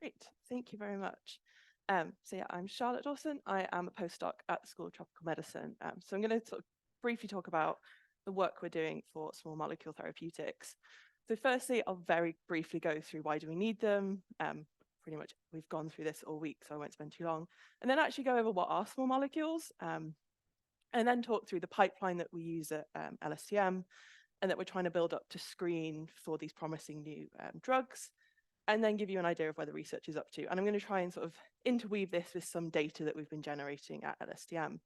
Great, thank you very much. So yeah, I'm Charlotte Dawson. I am a postdoc at the School of Tropical Medicine. So I'm going to sort of briefly talk about the work we're doing for small molecule therapeutics. So firstly, I'll very briefly go through why do we need them. Pretty much we've gone through this all week, so I won't spend too long. And then actually go over what are small molecules, and then talk through the pipeline that we use at LSTM and that we're trying to build up to screen for these promising new drugs, and then give you an idea of where the research is up to. And I'm going to try and sort of interweave this with some data that we've been generating at LSTM.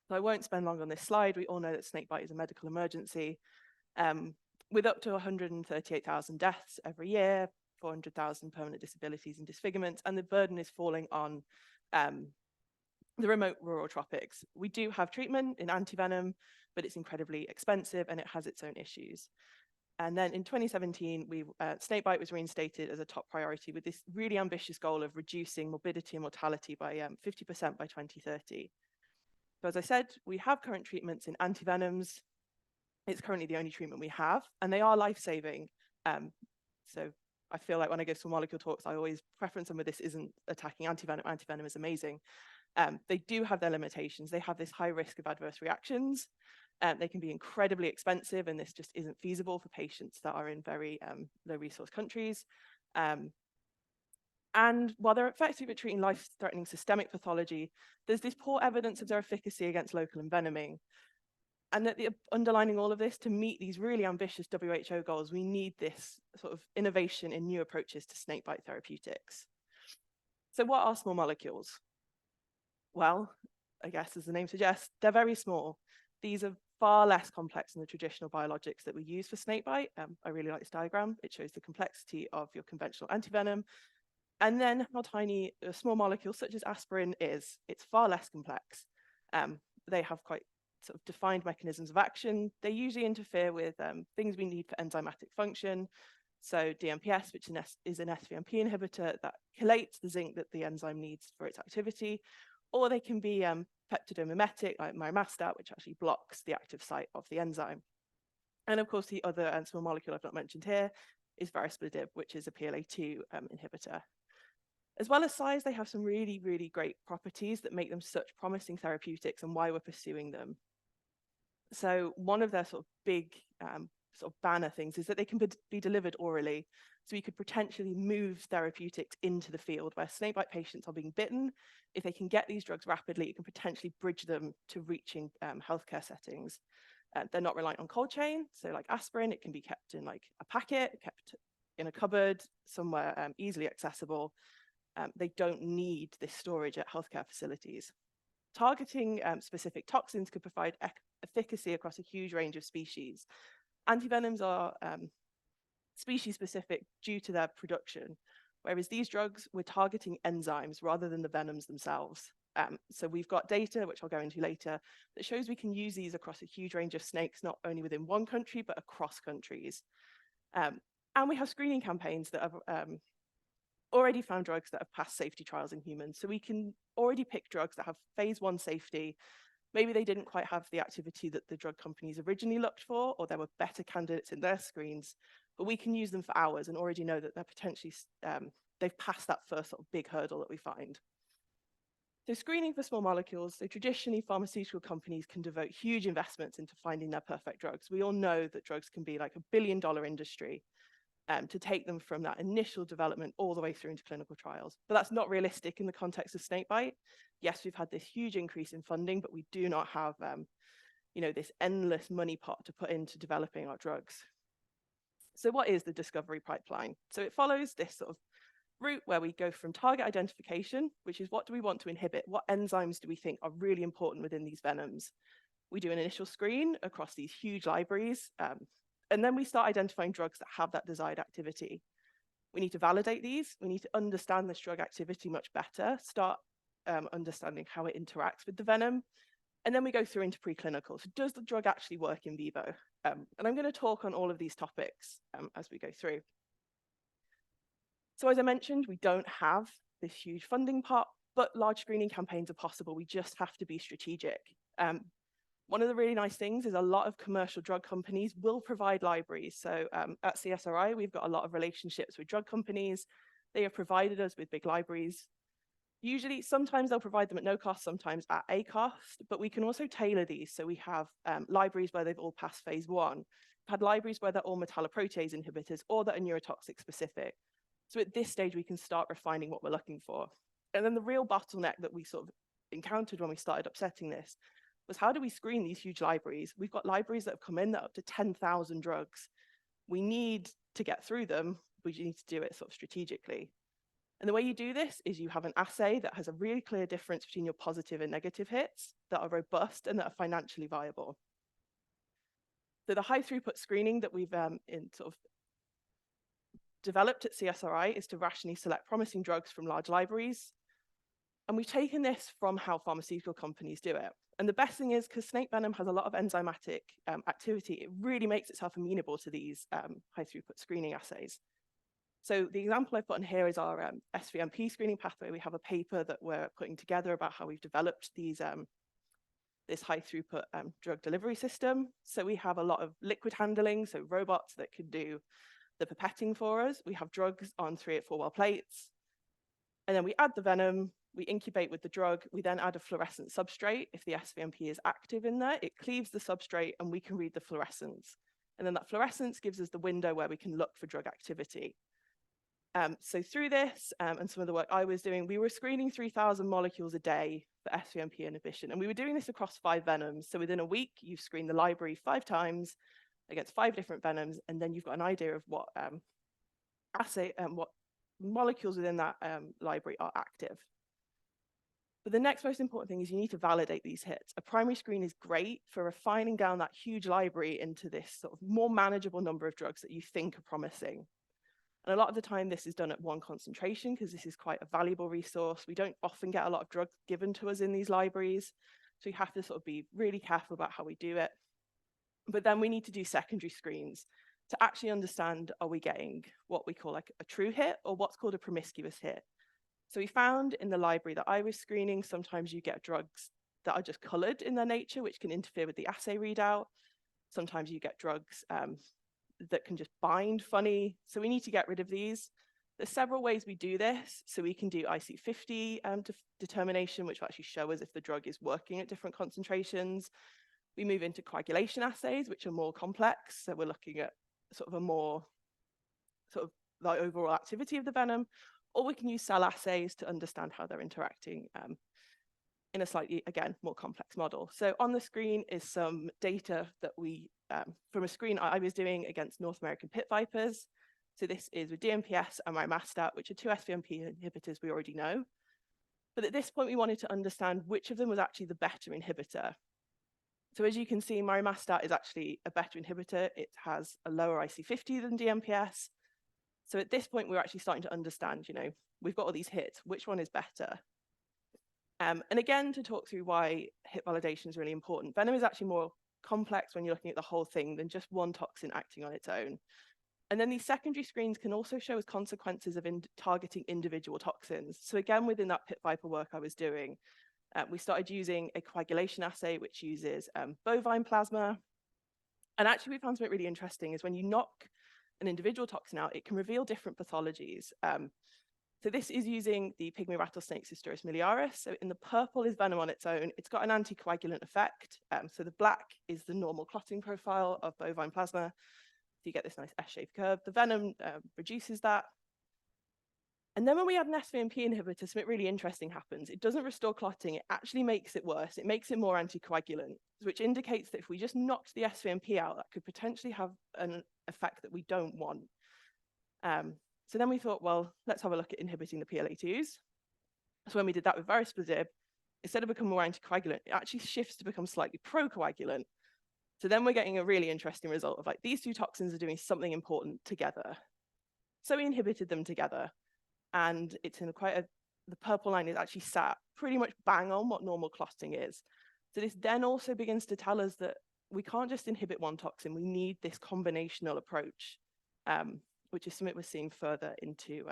So I won't spend long on this slide. We all know that snakebite is a medical emergency, with up to 138,000 deaths every year, 400,000 permanent disabilities and disfigurements, and the burden is falling on the remote rural tropics. We do have treatment in antivenom, but it's incredibly expensive and it has its own issues. And then in 2017, snakebite was reinstated as a top priority with this really ambitious goal of reducing morbidity and mortality by 50% by 2030. So as I said, we have current treatments in antivenoms. It's currently the only treatment we have, and they are life-saving. So I feel like when I give small molecule talks, I always preference them with this isn't attacking antivenom. Antivenom is amazing. They do have their limitations. They have this high risk of adverse reactions. They can be incredibly expensive, and this just isn't feasible for patients that are in very low resource countries. And while they're effective at treating life-threatening systemic pathology, there's this poor evidence of their efficacy against local envenoming. And that underlining all of this, to meet these really ambitious WHO goals, we need this sort of innovation in new approaches to snakebite therapeutics. So what are small molecules? Well, I guess as the name suggests, they're very small. These are far less complex than the traditional biologics that we use for snakebite. I really like this diagram. It shows the complexity of your conventional antivenom, and then how tiny a small molecule such as aspirin is. It's far less complex. They have quite sort of defined mechanisms of action. They usually interfere with things we need for enzymatic function. So DMPS, which is an SVMP inhibitor that chelates the zinc that the enzyme needs for its activity, or they can be peptidomimetic, like myristat, which actually blocks the active site of the enzyme. And of course, the other small molecule I've not mentioned here is varispladib, which is a PLA2 inhibitor. As well as size, they have some really, really great properties that make them such promising therapeutics and why we're pursuing them. So one of their sort of big sort of banner things is that they can be delivered orally. So we could potentially move therapeutics into the field where snakebite patients are being bitten. If they can get these drugs rapidly, it can potentially bridge them to reaching healthcare settings. They're not reliant on cold chain. So like aspirin, it can be kept in like a packet, kept in a cupboard, somewhere easily accessible. They don't need this storage at healthcare facilities. Targeting specific toxins could provide efficacy across a huge range of species. Antivenoms are species specific due to their production, whereas these drugs, we're targeting enzymes rather than the venoms themselves. So we've got data, which I'll go into later, that shows we can use these across a huge range of snakes, not only within one country, but across countries. And we have screening campaigns that have already found drugs that have passed safety trials in humans. So we can already pick drugs that have phase 1 safety. Maybe they didn't quite have the activity that the drug companies originally looked for, or there were better candidates in their screens, but we can use them for hours and already know that they're potentially, they've passed that first sort of big hurdle that we find. So screening for small molecules, so traditionally pharmaceutical companies can devote huge investments into finding their perfect drugs. We all know that drugs can be like $1 billion industry. To take them from that initial development all the way through into clinical trials. But that's not realistic in the context of snakebite. Yes, we've had this huge increase in funding, but we do not have this endless money pot to put into developing our drugs. So what is the discovery pipeline? So it follows this sort of route where we go from target identification, which is what do we want to inhibit? What enzymes do we think are really important within these venoms? We do an initial screen across these huge libraries, and then we start identifying drugs that have that desired activity. We need to validate these. We need to understand this drug activity much better, start understanding how it interacts with the venom. And then we go through into preclinical. So does the drug actually work in vivo? And I'm going to talk on all of these topics as we go through. So as I mentioned, we don't have this huge funding pot, but large screening campaigns are possible. We just have to be strategic. One of the really nice things is a lot of commercial drug companies will provide libraries. So at CSRI, we've got a lot of relationships with drug companies. They have provided us with big libraries. Usually, sometimes they'll provide them at no cost, sometimes at a cost, but we can also tailor these. So we have libraries where they've all passed phase 1. We've had libraries where they're all metalloprotease inhibitors or that are neurotoxic specific. So at this stage, we can start refining what we're looking for. And then the real bottleneck that we sort of encountered when we started upsetting this was, how do we screen these huge libraries? We've got libraries that have come in that are up to 10,000 drugs. We need to get through them, but you need to do it sort of strategically. And the way you do this is you have an assay that has a really clear difference between your positive and negative hits that are robust and that are financially viable. So the high throughput screening that we've developed at CSRI is to rationally select promising drugs from large libraries. And we've taken this from how pharmaceutical companies do it. And the best thing is, because snake venom has a lot of enzymatic activity, it really makes itself amenable to these high throughput screening assays. So the example I've put in here is our SVMP screening pathway. We have a paper that we're putting together about how we've developed these, this high throughput drug delivery system. So we have a lot of liquid handling, so robots that can do the pipetting for us. We have drugs on 384-well plates. And then we add the venom, we incubate with the drug, we then add a fluorescent substrate. If the SVMP is active in there, it cleaves the substrate and we can read the fluorescence. And then that fluorescence gives us the window where we can look for drug activity. So through this and some of the work I was doing, we were screening 3,000 molecules a day for SVMP inhibition. And we were doing this across 5 venoms. So within a week, you've screened the library 5 times against 5 different venoms. And then you've got an idea of what what molecules within that library are active. But the next most important thing is you need to validate these hits. A primary screen is great for refining down that huge library into this sort of more manageable number of drugs that you think are promising. And a lot of the time, this is done at one concentration because this is quite a valuable resource. We don't often get a lot of drugs given to us in these libraries. So you have to sort of be really careful about how we do it. But then we need to do secondary screens to actually understand, are we getting what we call like a true hit or what's called a promiscuous hit? So we found in the library that I was screening, sometimes you get drugs that are just colored in their nature, which can interfere with the assay readout. Sometimes you get drugs that can just bind funny. So we need to get rid of these. There's several ways we do this. So we can do IC50 determination, which will actually show us if the drug is working at different concentrations. We move into coagulation assays, which are more complex. So we're looking at sort of a more sort of the overall activity of the venom, or we can use cell assays to understand how they're interacting in a slightly, again, more complex model. So on the screen is some data that we, from a screen I was doing against North American pit vipers. So this is with DMPS and mymastat, which are 2 SVMP inhibitors we already know. But at this point, we wanted to understand which of them was actually the better inhibitor. So as you can see, mymastat is actually a better inhibitor. It has a lower IC50 than DMPS. So at this point, we're actually starting to understand, you know, we've got all these hits, which one is better? And again, to talk through why hit validation is really important, venom is actually more complex when you're looking at the whole thing than just one toxin acting on its own. And then these secondary screens can also show us consequences of targeting individual toxins. So again, within that pit viper work I was doing, we started using a coagulation assay, which uses bovine plasma. And actually, we found something really interesting is when you knock an individual toxin out, it can reveal different pathologies. So this is using the pygmy rattlesnake Cystiorhis miliaris. So in the purple is venom on its own. It's got an anticoagulant effect. So the black is the normal clotting profile of bovine plasma. So you get this nice S-shaped curve. The venom reduces that. And then when we add an SVMP inhibitor, something really interesting happens. It doesn't restore clotting. It actually makes it worse. It makes it more anticoagulant, which indicates that if we just knocked the SVMP out, that could potentially have an effect that we don't want. So then we thought, well, let's have a look at inhibiting the PLA2s. So when we did that with varusplazib, instead of becoming more anticoagulant, it actually shifts to become slightly procoagulant. So then we're getting a really interesting result of like, these 2 toxins are doing something important together. So we inhibited them together. And it's in the purple line is actually sat pretty much bang on what normal clotting is. So this then also begins to tell us that we can't just inhibit one toxin, we need this combinational approach, which is something we're seeing further into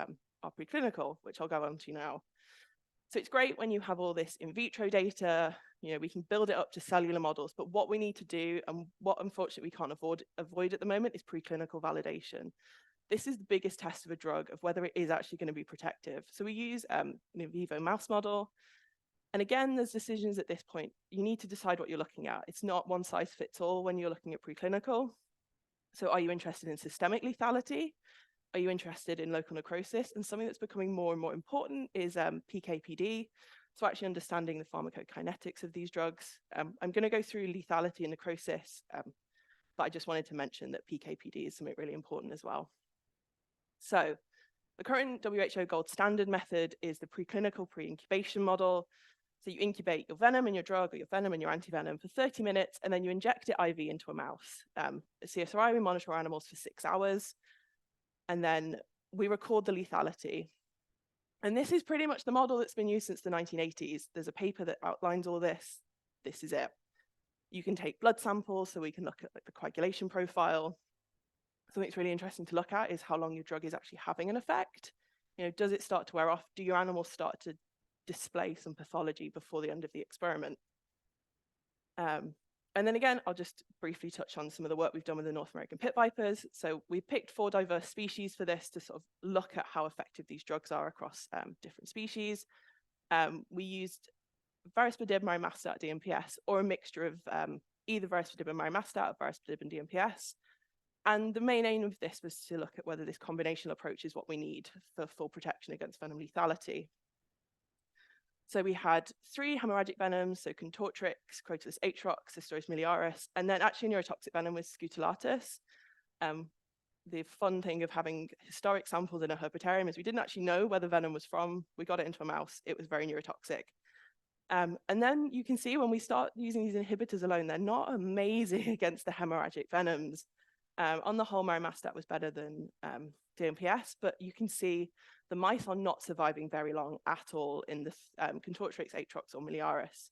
our preclinical, which I'll go on to now. So it's great when you have all this in vitro data, you know, we can build it up to cellular models, but what we need to do, and what unfortunately we can't avoid at the moment, is preclinical validation. this is the biggest test of a drug of whether it is actually going to be protective. So we use an in vivo mouse model. And again, there's decisions at this point. You need to decide what you're looking at. It's not one size fits all when you're looking at preclinical. So are you interested in systemic lethality? Are you interested in local necrosis? And something that's becoming more and more important is PK/PD. So actually understanding the pharmacokinetics of these drugs. I'm going to go through lethality and necrosis, but I just wanted to mention that PK/PD is something really important as well. So the current WHO gold standard method is the preclinical pre-incubation model. So you incubate your venom and your drug, or your venom and your antivenom for 30 minutes, and then you inject it IV into a mouse. At CSRI, we monitor our animals for 6 hours, and then we record the lethality. And this is pretty much the model that's been used since the 1980s. There's a paper that outlines all this. This is it. You can take blood samples, so we can look at the coagulation profile. Something that's really interesting to look at is how long your drug is actually having an effect. You know, does it start to wear off? Do your animals start to display some pathology before the end of the experiment? And then again, I'll just briefly touch on some of the work we've done with the North American pit vipers. So we picked 4 diverse species for this to sort of look at how effective these drugs are across different species. We used varispidib, marimestat, DMPS, or a mixture of either varispidib and marimestat, or varispidib and DMPS. And the main aim of this was to look at whether this combinational approach is what we need for full protection against venom lethality. So we had 3 hemorrhagic venoms, so Contortrix, Crotalus atrox, Cystoris miliaris, and then actually neurotoxic venom was Scutulatus. The fun thing of having historic samples in a herpetarium is we didn't actually know where the venom was from. We got it into a mouse. It was very neurotoxic. And then you can see when we start using these inhibitors alone, they're not amazing against the hemorrhagic venoms. On the whole, marimestat was better than DMPS, but you can see the mice are not surviving very long at all in the Contortrix, atrox, or miliaris.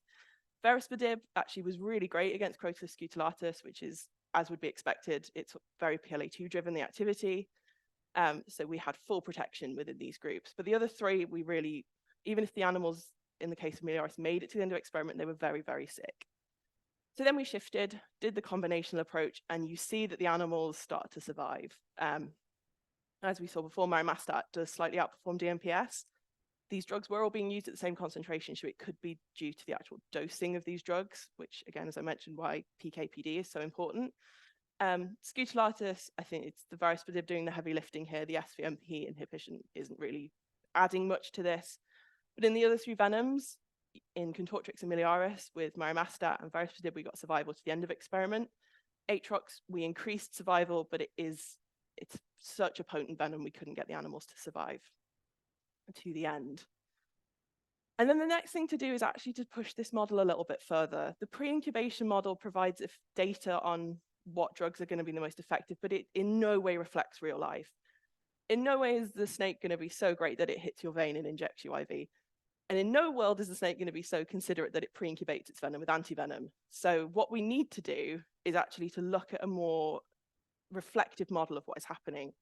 Varispidib actually was really great against Crotalus scutulatus, which is, as would be expected, it's very PLA2 driven, the activity. So we had full protection within these groups. But the other 3, we really, even if the animals, in the case of miliaris, made it to the end of the experiment, they were very, very sick. So then we shifted, did the combinational approach, and you see that the animals start to survive. As we saw before, marimestat does slightly outperform DMPS. These drugs were all being used at the same concentration, so it could be due to the actual dosing of these drugs, which again, as I mentioned, why PK/PD is so important. Scutulatus, I think it's the varispidib doing the heavy lifting here. The SVMP inhibition isn't really adding much to this. But in the other 3 venoms, in Contortrix and miliaris with marimestat and varispidib, we got survival to the end of experiment. Atrox, we increased survival, but it's such a potent venom, we couldn't get the animals to survive to the end. And then the next thing to do is actually to push this model a little bit further. The pre-incubation model provides data on what drugs are going to be the most effective, but it in no way reflects real life. In no way is the snake going to be so great that it hits your vein and injects you IV. And in no world is the snake going to be so considerate that it pre-incubates its venom with antivenom. So what we need to do is actually to look at a more reflective model of what is happening.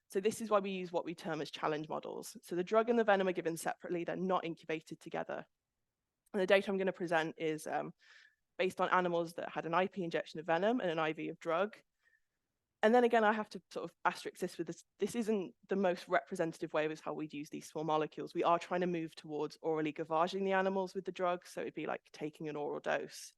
So this is why we use what we term as challenge models. So the drug and the venom are given separately, they're not incubated together. And the data I'm going to present is based on animals that had an IP injection of venom and an IV of drug. And then again, I have to sort of asterisk this with this. This isn't the most representative way of how we'd use these small molecules. We are trying to move towards orally gavaging the animals with the drug. So it'd be like taking an oral dose.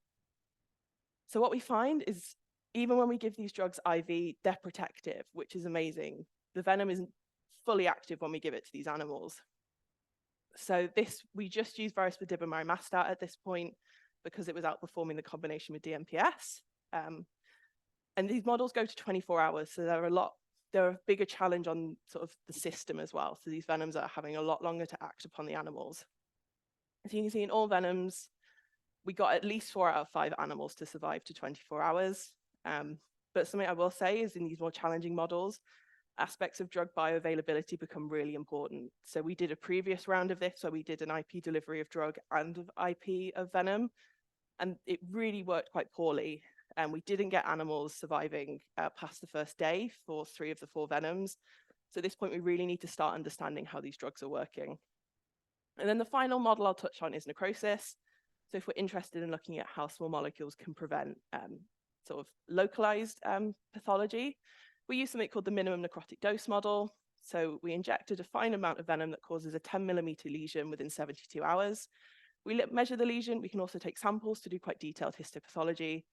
So what we find is even when we give these drugs IV, they're protective, which is amazing. The venom isn't fully active when we give it to these animals. So we just use varispidib and marimestat at this point because it was outperforming the combination with DMPS. And these models go to 24 hours, so they're a bigger challenge on sort of the system as well. So these venoms are having a lot longer to act upon the animals. As you can see in all venoms, we got at least 4 out of 5 animals to survive to 24 hours. But something I will say is in these more challenging models, aspects of drug bioavailability become really important. So we did a previous round of this, where we did an IP delivery of drug and IP of venom, and it really worked quite poorly. And we didn't get animals surviving past the first day for 3 of the 4 venoms. So at this point, we really need to start understanding how these drugs are working. And then the final model I'll touch on is necrosis. So if we're interested in looking at how small molecules can prevent sort of localized pathology, We use something called the minimum necrotic dose model. So we inject a defined amount of venom that causes a 10mm lesion within 72 hours. We measure the lesion. We can also take samples to do quite detailed histopathology.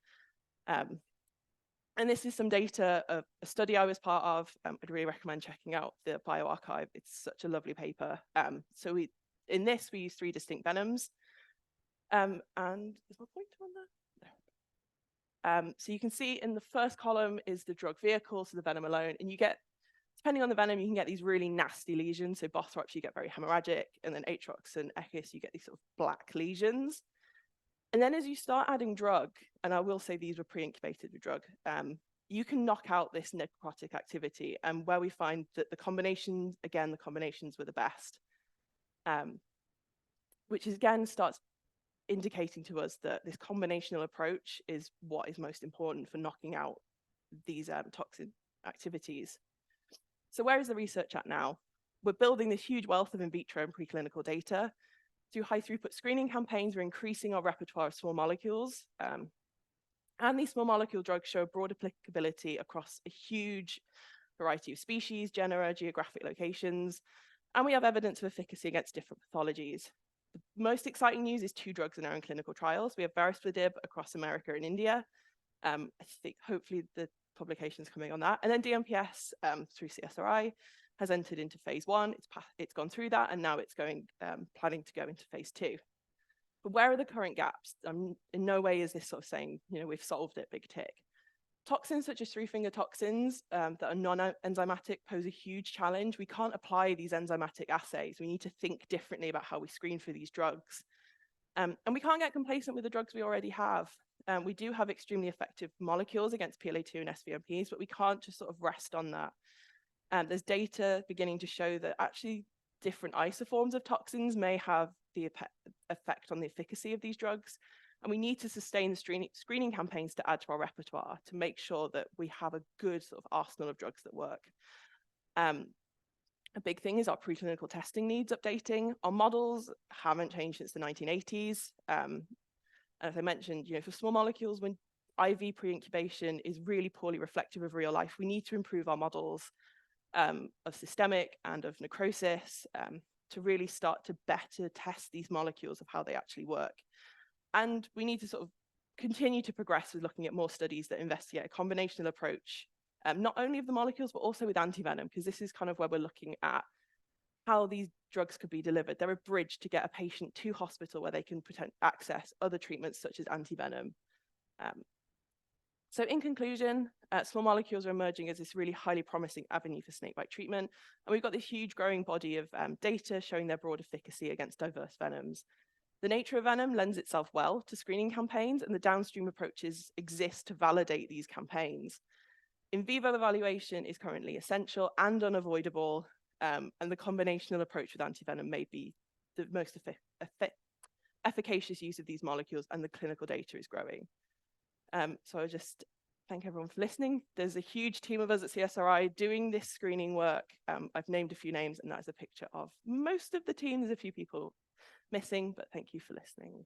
And this is some data of a study I was part of. I'd really recommend checking out the bioarchive. It's such a lovely paper. So in this, we use 3 distinct venoms. And is my pointer on there? So you can see in the first column is the drug vehicle, so the venom alone. And you get, depending on the venom, you can get these really nasty lesions. So Bothrops, you get very hemorrhagic. And then Atrox and Echis, you get these sort of black lesions. And then as you start adding drug, and I will say these were pre-incubated with drug, you can knock out this necrotic activity. And where we find that the combinations, again, the combinations were the best, which is, again, starts indicating to us that this combinational approach is what is most important for knocking out these toxin activities. So where is the research at now? We're building this huge wealth of in vitro and preclinical data. Through high throughput screening campaigns, we're increasing our repertoire of small molecules. And these small molecule drugs show broad applicability across a huge variety of species, genera, geographic locations. And we have evidence of efficacy against different pathologies. The most exciting news is 2 drugs in our own clinical trials. We have Varosplidib across America and India. I think hopefully the publication's coming on that. And then DMPS through CSRI has entered into phase 1. It's gone through that, and now it's going planning to go into phase 2. But where are the current gaps? In no way is this sort of saying, you know, we've solved it, big tick. Toxins such as 3-finger toxins that are non-enzymatic pose a huge challenge. We can't apply these enzymatic assays. We need to think differently about how we screen for these drugs. And we can't get complacent with the drugs we already have. We do have extremely effective molecules against PLA2 and SVMPs, but we can't just sort of rest on that. There's data beginning to show that actually different isoforms of toxins may have the effect on the efficacy of these drugs. And we need to sustain the screening campaigns to add to our repertoire to make sure that we have a good sort of arsenal of drugs that work. A big thing is our preclinical testing needs updating. Our models haven't changed since the 1980s. As I mentioned, you know, for small molecules, when IV pre-incubation is really poorly reflective of real life, we need to improve our models of systemic and of necrosis to really start to better test these molecules of how they actually work. And we need to sort of continue to progress with looking at more studies that investigate a combinational approach, not only of the molecules, but also with antivenom, because this is kind of where we're looking at how these drugs could be delivered. They're a bridge to get a patient to hospital where they can access other treatments such as antivenom. So in conclusion, small molecules are emerging as this really highly promising avenue for snakebite treatment. And we've got this huge growing body of data showing their broad efficacy against diverse venoms. The nature of venom lends itself well to screening campaigns, and the downstream approaches exist to validate these campaigns. In vivo evaluation is currently essential and unavoidable, and the combinational approach with antivenom may be the most efficacious use of these molecules, and the clinical data is growing. So I just thank everyone for listening. There's a huge team of us at CSRI doing this screening work. I've named a few names, and that is a picture of most of the team. There's a few people missing, but thank you for listening.